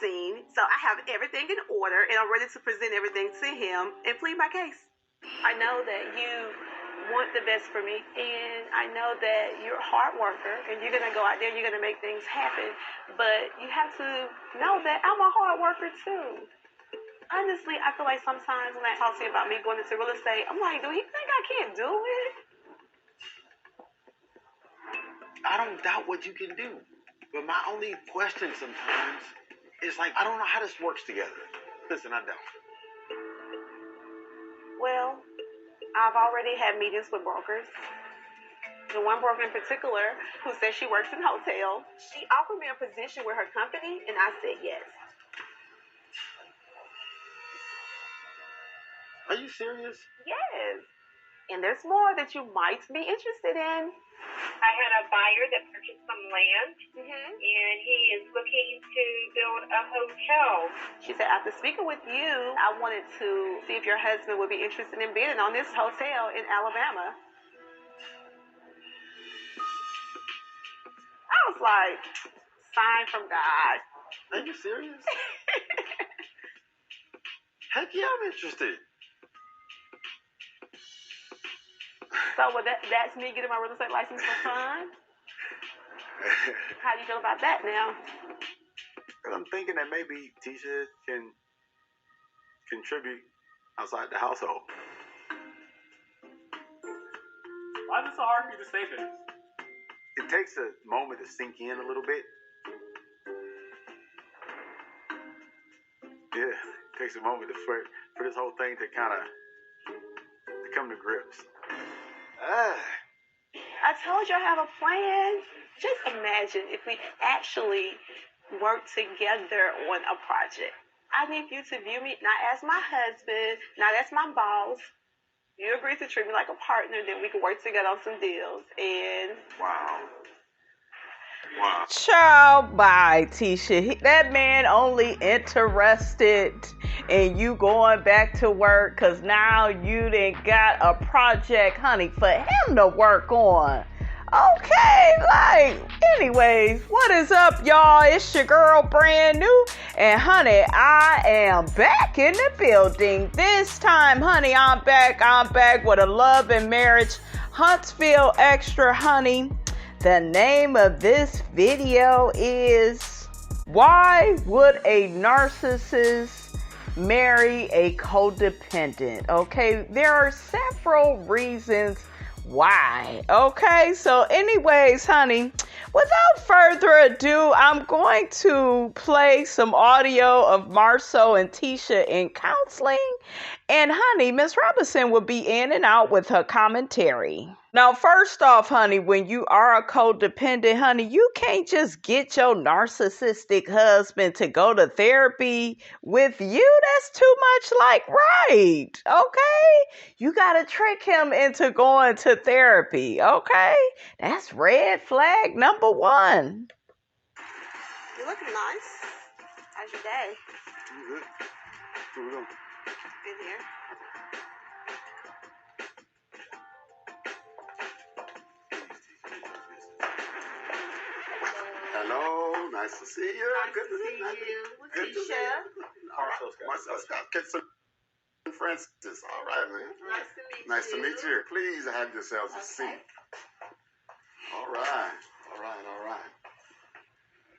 scene. So I have everything in order, and I'm ready to present everything to him and plead my case. I know that you want the best for me, and I know that you're a hard worker, and you're going to go out there and you're going to make things happen, but you have to know that I'm a hard worker too. Honestly, I feel like sometimes when I talk to you about me going into real estate, I'm like, do you think I can't do it? I don't doubt what you can do. But my only question sometimes is like, I don't know how this works together. Listen, I don't. Well, I've already had meetings with brokers. The one broker in particular who says she works in hotel, she offered me a position with her company, and I said yes. Are you serious? Yes. And there's more that you might be interested in. I had a buyer that purchased some land, and he is looking to build a hotel. She said, after speaking with you, I wanted to see if your husband would be interested in bidding on this hotel in Alabama. I was like, sign from God. Are you serious? Heck yeah, I'm interested. So that's me getting my real estate license for fun? How do you feel about that now? I'm thinking that maybe Tisha can contribute outside the household. Why is it so hard for you to say this? It takes a moment to sink in a little bit. Yeah, it takes a moment for this whole thing to kind of come to grips. I told you I have a plan. Just imagine if we actually work together on a project. I need you to view me not as my husband, not as my boss. You agree to treat me like a partner, then we can work together on some deals. And Wow. Child, bye, Tisha. That man only interested in you going back to work because now you done got a project, honey, for him to work on. Okay, anyways, what is up, y'all? It's your girl, Brand New. And, honey, I am back in the building. This time, honey, I'm back with a love and marriage Huntsville Extra, honey. The name of this video is Why Would a Narcissist Marry a Codependent? Okay, there are several reasons why. Okay, so anyways, honey, without further ado, I'm going to play some audio of Marceau and Tisha in counseling. And honey, Miss Robinson will be in and out with her commentary. Now, first off, honey, when you are a codependent, honey, you can't just get your narcissistic husband to go to therapy with you. That's too much like right. Okay? You got to trick him into going to therapy. Okay? That's red flag number one. you're looking nice. How's your day? You good? Where we going? In here. Hello, nice to see you. Good to see you. Good to see Tisha. you. Marcel Scott, Francis. All right, man. Nice to meet you. Nice to meet you. Please have yourselves a seat. All right.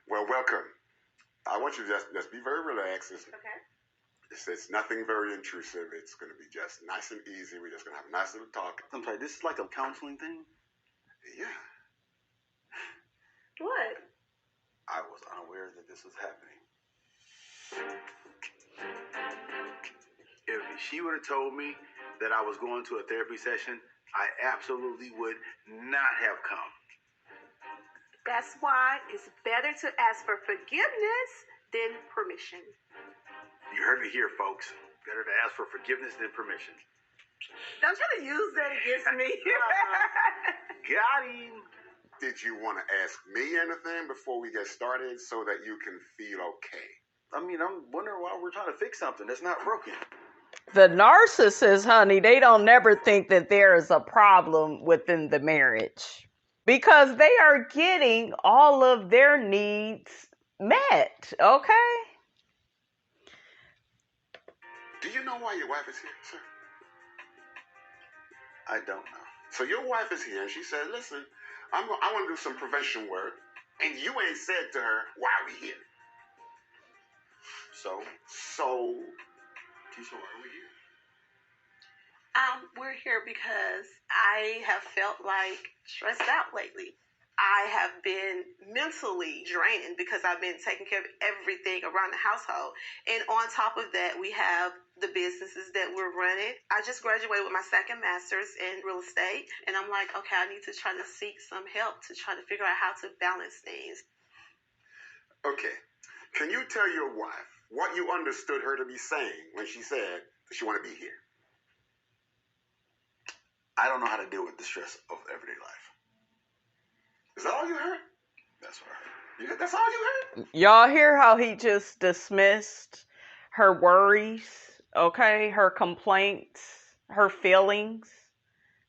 Well, welcome. I want you to just be very relaxed. Okay. It's nothing very intrusive. It's going to be just nice and easy. We're just going to have a nice little talk. I'm sorry, this is like a counseling thing? Yeah. What? I was unaware that this was happening. If she would have told me that I was going to a therapy session, I absolutely would not have come. That's why it's better to ask for forgiveness than permission. You heard me here, folks. Better to ask for forgiveness than permission. Don't try to use that against me. Got him. Did you want to ask me anything before we get started so that you can feel okay? I mean, I'm wondering why we're trying to fix something that's not broken. The narcissists, honey, they don't never think that there is a problem within the marriage because they are getting all of their needs met, okay? Do you know why your wife is here, sir? I don't know. So your wife is here, and she said, listen, I want to do some prevention work, and you ain't said to her, why are we here? So, Tisha, why are we here? We're here because I have felt like stressed out lately. I have been mentally drained because I've been taking care of everything around the household. And on top of that, we have the businesses that we're running. I just graduated with my second master's in real estate. And I'm like, okay, I need to try to seek some help to try to figure out how to balance things. Okay. Can you tell your wife what you understood her to be saying when she said that she want to be here? I don't know how to deal with the stress of everyday life. Is that all you heard? That's what I heard. That's all you heard? Y'all hear how he just dismissed her worries, okay? Her complaints, her feelings.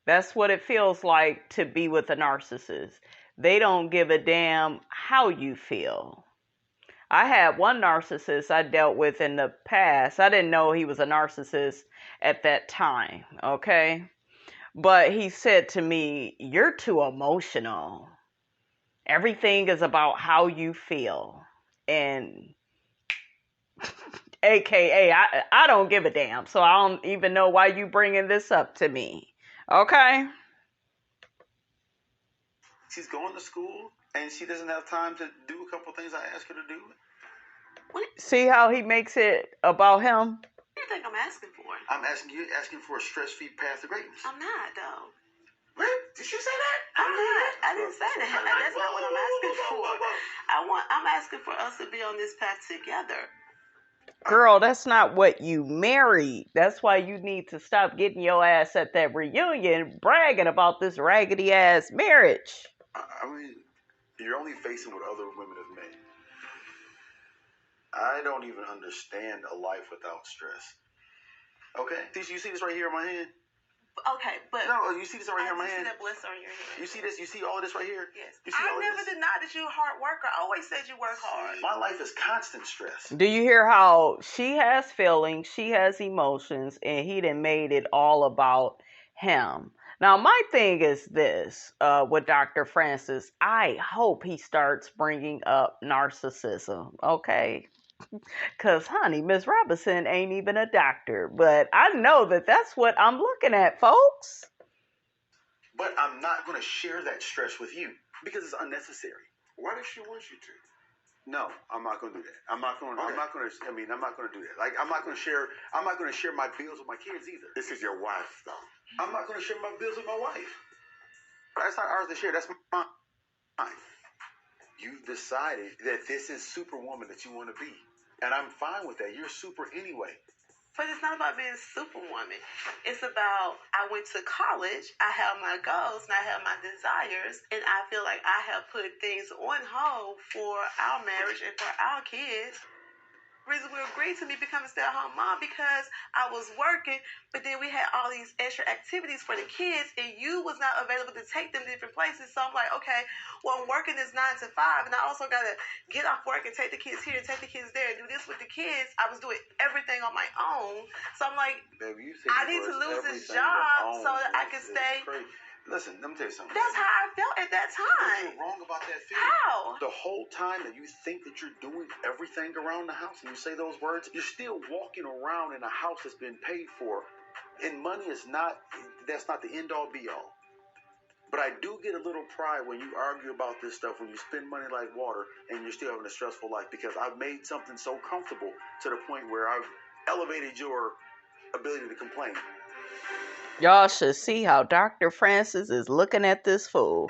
That's what it feels like to be with a narcissist. They don't give a damn how you feel. I had one narcissist I dealt with in the past. I didn't know he was a narcissist at that time, okay? But he said to me, "You're too emotional. Everything is about how you feel." And AKA, I don't give a damn. So I don't even know why you bringing this up to me. Okay? She's going to school, and she doesn't have time to do a couple things I ask her to do. See how he makes it about him? What do you think I'm asking for? I'm asking for a stress-free path to greatness. I'm not, though. What? Did you say that? I'm not. I didn't say that. That's not what I'm asking for. I'm asking for us to be on this path together. Girl, that's not what you married. That's why you need to stop getting your ass at that reunion bragging about this raggedy ass marriage. I mean, you're only facing what other women have made. I don't even understand a life without stress. Okay? You see this right here in my hand? Okay, but... No, you see this right here in my I hand? see that blister on your hand. You see this? You see all this right here? Yes. You see I all never this? denied that you're a hard worker. I always said you work hard. My life is constant stress. Do you hear how she has feelings, she has emotions, and he done made it all about him? Now, my thing is this, with Dr. Francis, I hope he starts bringing up narcissism, okay? Because, honey, Miss Robinson ain't even a doctor, but I know that that's what I'm looking at, folks. But I'm not going to share that stress with you because it's unnecessary. Why does she want you to? No, I'm not going to do that. I'm not going to do that. Like, I'm not going to share my bills with my kids either. This is your wife, though. I'm not going to share my bills with my wife. That's not ours to share. That's mine. You've decided that this is Superwoman that you want to be. And I'm fine with that. You're super anyway. But it's not about being Superwoman. It's about, I went to college, I have my goals, and I have my desires, and I feel like I have put things on hold for our marriage and for our kids. The reason we agreed to me becoming a stay-at-home mom because I was working, but then we had all these extra activities for the kids, and you was not available to take them to different places. So I'm like, okay, well, I'm working this 9 to 5, and I also got to get off work and take the kids here and take the kids there and do this with the kids. I was doing everything on my own. So I'm like, Baby, I need to lose this job so that I can stay. Listen, let me tell you something. That's how I felt at that time. You're wrong about that feeling. How? The whole time that you think that you're doing everything around the house and you say those words, you're still walking around in a house that's been paid for. And money is that's not the end all be all. But I do get a little pride when you argue about this stuff, when you spend money like water and you're still having a stressful life, because I've made something so comfortable to the point where I've elevated your ability to complain. Y'all should see how Dr. Francis is looking at this fool.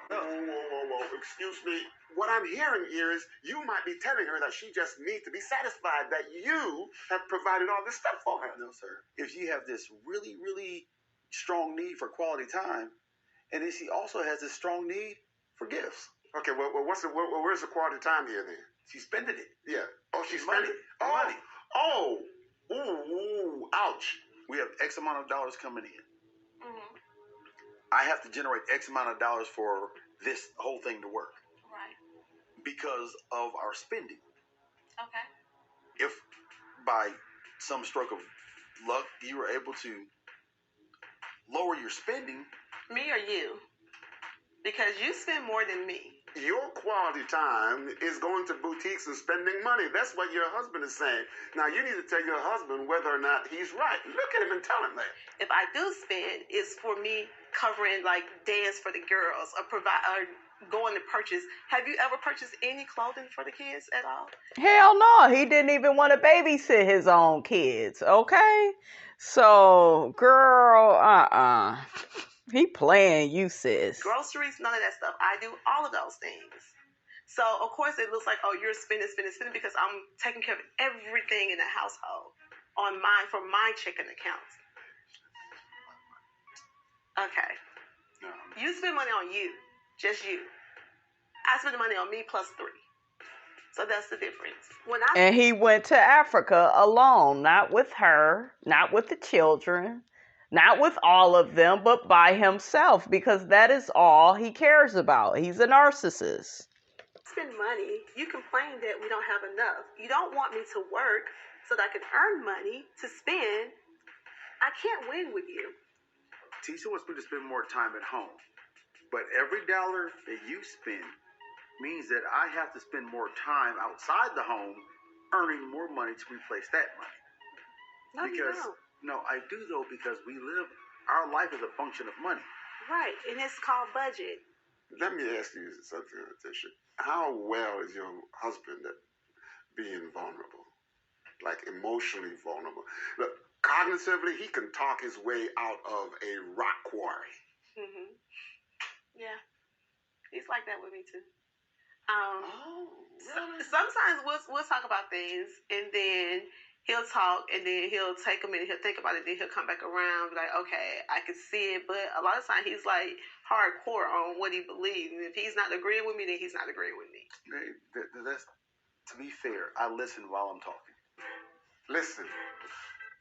Whoa. Excuse me. What I'm hearing here is you might be telling her that she just needs to be satisfied that you have provided all this stuff for her. No, sir. If she have this really, really strong need for quality time, and then she also has this strong need for gifts. Okay, well, where's the quality time here then? She's spending it. Yeah. Oh, she's Money. spending it? Money. Oh. Ooh, ouch. We have X amount of dollars coming in. Mm-hmm. I have to generate X amount of dollars for this whole thing to work. Right. Because of our spending. Okay. If by some stroke of luck, you were able to lower your spending. Me or you? Because you spend more than me. Your quality time is going to boutiques and spending money. That's what your husband is saying. Now, you need to tell your husband whether or not he's right. Look at him and tell him that. If I do spend, it's for me covering like dance for the girls or going to purchase. Have you ever purchased any clothing for the kids at all? Hell no. He didn't even want to babysit his own kids, okay? So, girl, he playing you, sis. Groceries, none of that stuff. I do all of those things. So, of course, it looks like, oh, you're spending because I'm taking care of everything in the household from my checking account. Okay. You spend money on you, just you. I spend money on me plus 3. So that's the difference. And he went to Africa alone, not with her, not with the children, not with all of them, but by himself, because that is all he cares about. He's a narcissist. Spend money. You complain that we don't have enough. You don't want me to work so that I can earn money to spend. I can't win with you. Tisha wants me to spend more time at home. But every dollar that you spend means that I have to spend more time outside the home earning more money to replace that money. No, because, you don't. No, I do though, because our life is a function of money. Right, and it's called budget. Let me ask you something, Tisha. How well is your husband at being vulnerable? Like emotionally vulnerable? Look, cognitively, he can talk his way out of a rock quarry. Mm-hmm. Yeah, he's like that with me too. Really? Sometimes we'll talk about things, and then he'll talk, and then he'll take a minute, he'll think about it, then he'll come back around, be like, okay, I can see it, but a lot of times he's like hardcore on what he believes, and if he's not agreeing with me, then he's not agreeing with me. That's, to be fair, I listen while I'm talking. Listen,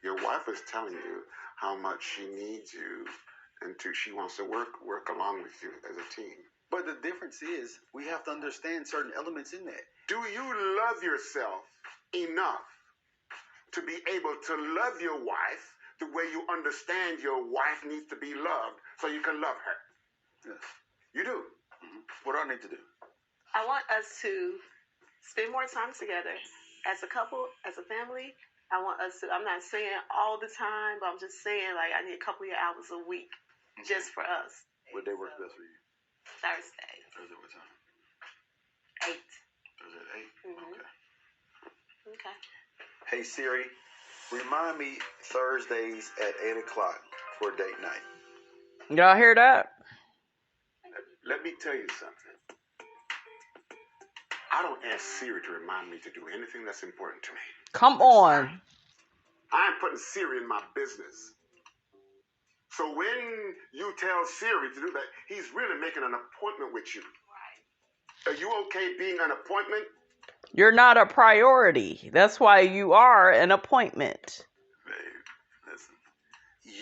your wife is telling you how much she needs you, and she wants to work along with you as a team. But the difference is we have to understand certain elements in that. Do you love yourself enough to be able to love your wife the way you understand your wife needs to be loved so you can love her? Yes. You do. Mm-hmm. What do I need to do? I want us to spend more time together as a couple, as a family. I want us to, I'm not saying all the time, but I'm just saying like I need a couple of hours a week just for us. What day works best for you? Thursday. Thursday what time? 8. Thursday at 8? Mm-hmm. Okay. Hey Siri, remind me Thursdays at 8 o'clock for date night. Y'all hear that? Let me tell you something. I don't ask Siri to remind me to do anything that's important to me. Come on. I'm putting Siri in my business. So when you tell Siri to do that, he's really making an appointment with you. Right. Are you okay being an appointment? You're not a priority. That's why you are an appointment. Babe, listen.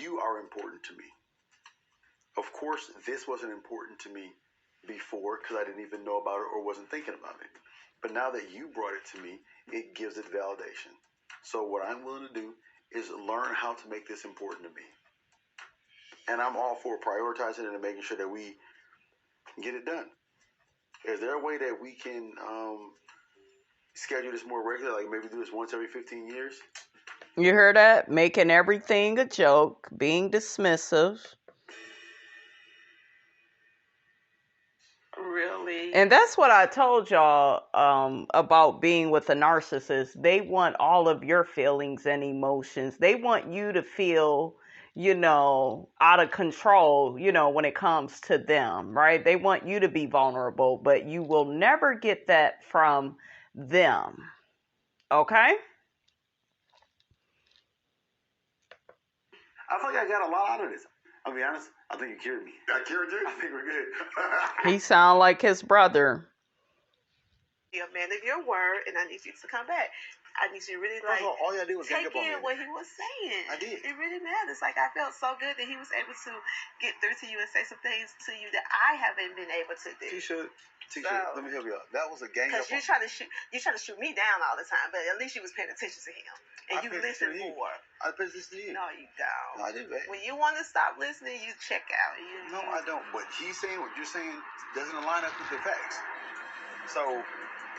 You are important to me. Of course, this wasn't important to me before because I didn't even know about it or wasn't thinking about it. But now that you brought it to me, it gives it validation. So what I'm willing to do is learn how to make this important to me. And I'm all for prioritizing it and making sure that we get it done. Is there a way that we can schedule this more regularly, like maybe do this once every 15 years? You heard that? Making everything a joke, being dismissive. Really? And that's what I told y'all about being with a narcissist. They want all of your feelings and emotions. They want you to feel, out of control, when it comes to them, right? They want you to be vulnerable, but you will never get that from them. Okay? I feel like I got a lot out of this. I'll be honest, I think you cured me. I cured you? I think we're good. He sound like his brother. You're a man of your word, and I need you to come back. I need you to really all you gotta do was take up on in me. what he was saying. I did. It really matters. Like I felt so good that he was able to get through to you and say some things to you that I haven't been able to do. Tisha, let me help you out. That was a gang up. Because you're trying to shoot me down all the time, but at least you was paying attention to him. And you listen more. I pay attention to you. No, you don't. No, I do, babe. When you want to stop listening, you check out. No, I don't. What he's saying, what you're saying, doesn't align up with the facts. So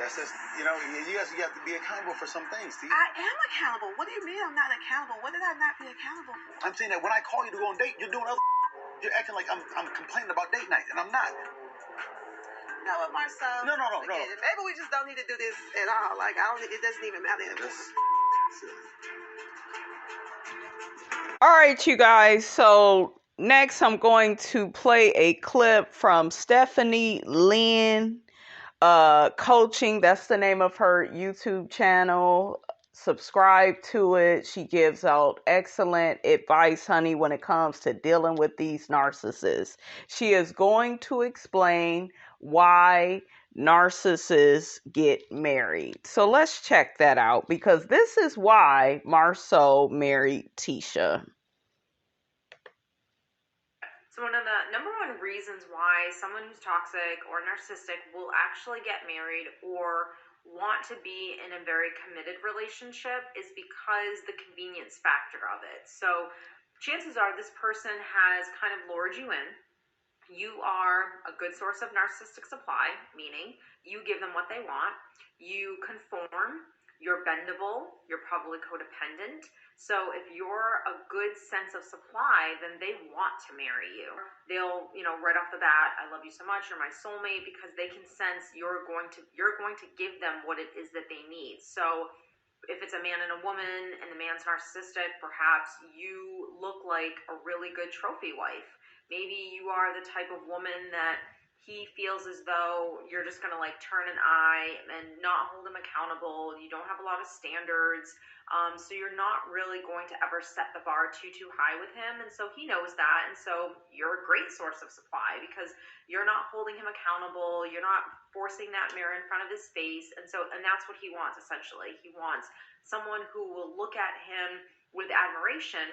that's just, you guys have to be accountable for some things, T. I am accountable. What do you mean I'm not accountable? What did I not be accountable for? I'm saying that when I call you to go on date, you're doing other. You're acting like I'm complaining about date night, and I'm not. No, Marcel. No. Maybe we just don't need to do this at all. Like, it doesn't even matter. All right, you guys. So next I'm going to play a clip from Stephanie Lynn Coaching. That's the name of her YouTube channel. Subscribe to it. She gives out excellent advice, honey, when it comes to dealing with these narcissists. She is going to explain why narcissists get married. So let's check that out, because this is why Marceau married Tisha. So one of the number one reasons why someone who's toxic or narcissistic will actually get married or want to be in a very committed relationship is because the convenience factor of it. So chances are this person has kind of lured you in. You are a good source of narcissistic supply, meaning you give them what they want, you conform, you're bendable, you're probably codependent. So if you're a good sense of supply, then they want to marry you. They'll, right off the bat, I love you so much, you're my soulmate, because they can sense you're going to give them what it is that they need. So if it's a man and a woman and the man's narcissistic, perhaps you look like a really good trophy wife. Maybe you are the type of woman that he feels as though you're just going to turn an eye and not hold him accountable. You don't have a lot of standards. So you're not really going to ever set the bar too high with him. And so he knows that. And so you're a great source of supply because you're not holding him accountable. You're not forcing that mirror in front of his face. And that's what he wants, essentially. He wants someone who will look at him with admiration,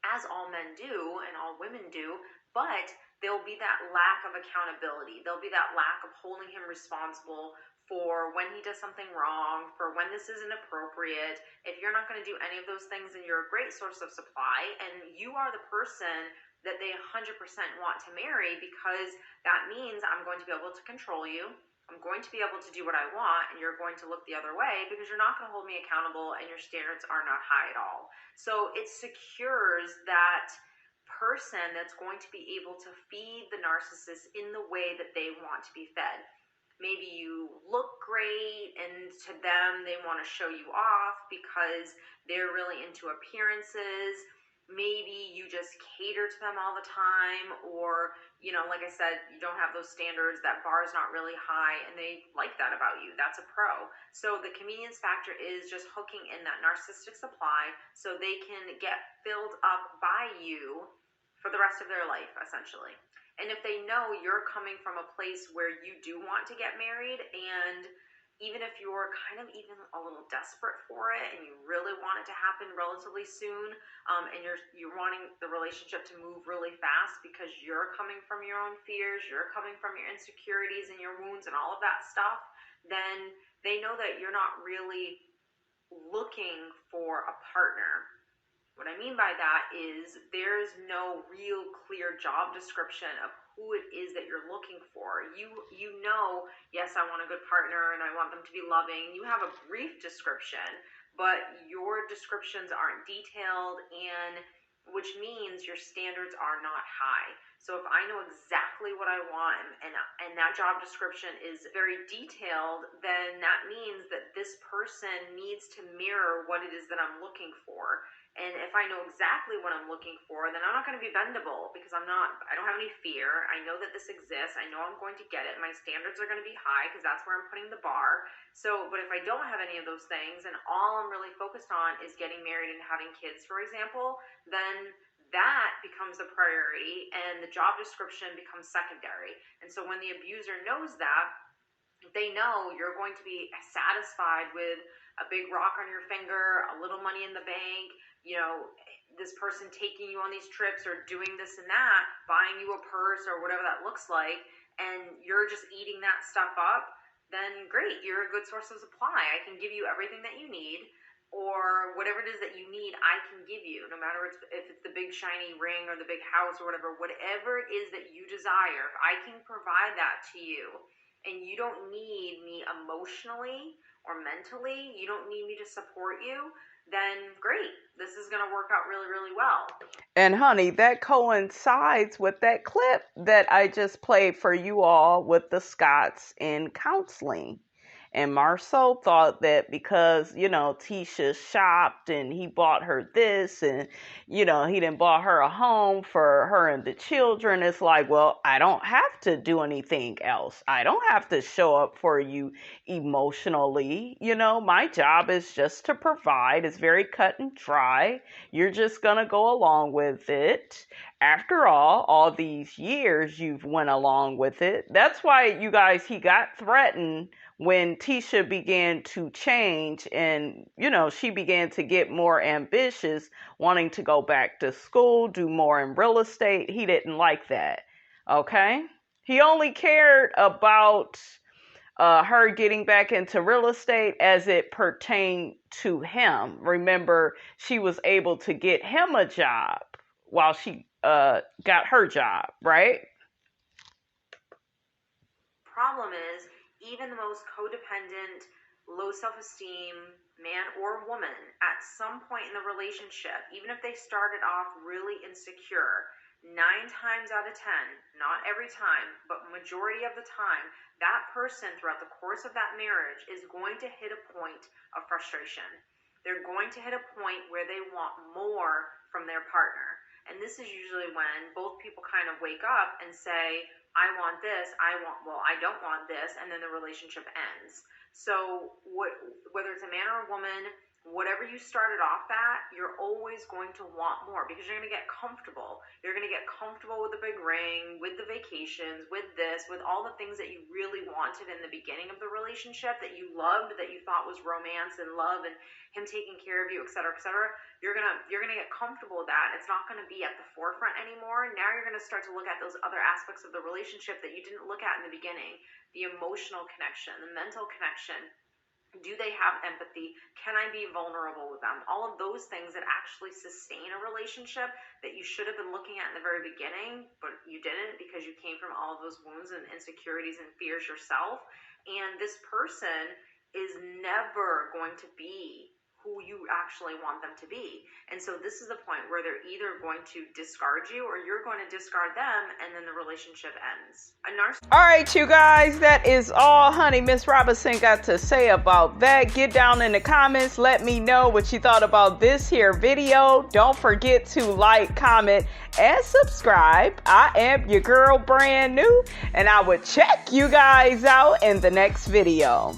as all men do and all women do, but there'll be that lack of accountability. There'll be that lack of holding him responsible for when he does something wrong, for when this isn't appropriate. If you're not going to do any of those things, then you're a great source of supply, and you are the person that they 100% want to marry, because that means I'm going to be able to control you. I'm going to be able to do what I want, and you're going to look the other way because you're not going to hold me accountable and your standards are not high at all. So it secures that person that's going to be able to feed the narcissist in the way that they want to be fed. Maybe you look great, and to them they want to show you off because they're really into appearances. Maybe you just cater to them all the time, or like I said, you don't have those standards, that bar is not really high, and they like that about you. That's a pro. So the convenience factor is just hooking in that narcissistic supply so they can get filled up by you for the rest of their life, essentially. And if they know you're coming from a place where you do want to get married, and even if you're kind of even a little desperate for it and you really want it to happen relatively soon, and you're wanting the relationship to move really fast because you're coming from your own fears, you're coming from your insecurities and your wounds and all of that stuff, then they know that you're not really looking for a partner. What I mean by that is there's no real clear job description of who it is that you're looking for. You know, yes, I want a good partner and I want them to be loving. You have a brief description, but your descriptions aren't detailed, and which means your standards are not high. So if I know exactly what I want and that job description is very detailed, then that means that this person needs to mirror what it is that I'm looking for. And if I know exactly what I'm looking for, then I'm not going to be bendable because I don't have any fear. I know that this exists. I know I'm going to get it. My standards are going to be high because that's where I'm putting the bar. So, but if I don't have any of those things and all I'm really focused on is getting married and having kids, for example, then that becomes a priority and the job description becomes secondary. And so when the abuser knows that, they know you're going to be satisfied with a big rock on your finger, a little money in the bank, this person taking you on these trips or doing this and that, buying you a purse or whatever that looks like, and you're just eating that stuff up, then great, you're a good source of supply. I can give you everything that you need. or whatever it is that you need, I can give you, no matter if it's the big shiny ring or the big house or whatever it is that you desire. If I can provide that to you and you don't need me emotionally or mentally, you don't need me to support you, then great. This is going to work out really, really well. And honey, that coincides with that clip that I just played for you all with the Scotts in counseling. And Marceau thought that because, Tisha shopped and he bought her this and, he done bought her a home for her and the children. It's like, well, I don't have to do anything else. I don't have to show up for you emotionally. My job is just to provide. It's very cut and dry. You're just going to go along with it. After all these years you've went along with it. That's why, you guys, he got threatened when Tisha began to change and, she began to get more ambitious, wanting to go back to school, do more in real estate. He didn't like that. Okay? He only cared about her getting back into real estate as it pertained to him. Remember, she was able to get him a job while she got her job, right? Problem is, even the most codependent, low self-esteem man or woman, at some point in the relationship, even if they started off really insecure, 9 times out of 10, not every time, but majority of the time, that person throughout the course of that marriage is going to hit a point of frustration. They're going to hit a point where they want more from their partner. And this is usually when both people kind of wake up and say, I want this, I don't want this, and then the relationship ends. So whether it's a man or a woman, whatever you started off at, you're always going to want more because you're going to get comfortable. You're going to get comfortable with the big ring, with the vacations, with this, with all the things that you really wanted in the beginning of the relationship that you loved, that you thought was romance and love and him taking care of you, et cetera, et cetera. You're going to get comfortable with that. It's not going to be at the forefront anymore. Now you're going to start to look at those other aspects of the relationship that you didn't look at in the beginning. The emotional connection, the mental connection. Do they have empathy? Can I be vulnerable with them? All of those things that actually sustain a relationship that you should have been looking at in the very beginning, but you didn't because you came from all of those wounds and insecurities and fears yourself. And this person is never going to be who you actually want them to be. And so this is the point where they're either going to discard you or you're going to discard them, and then the relationship ends. All right, you guys, that is all honey Miss Robinson got to say about that. Get down in the comments. Let me know what you thought about this here video. Don't forget to like, comment, and subscribe. I am your girl, brand new, and I will check you guys out in the next video.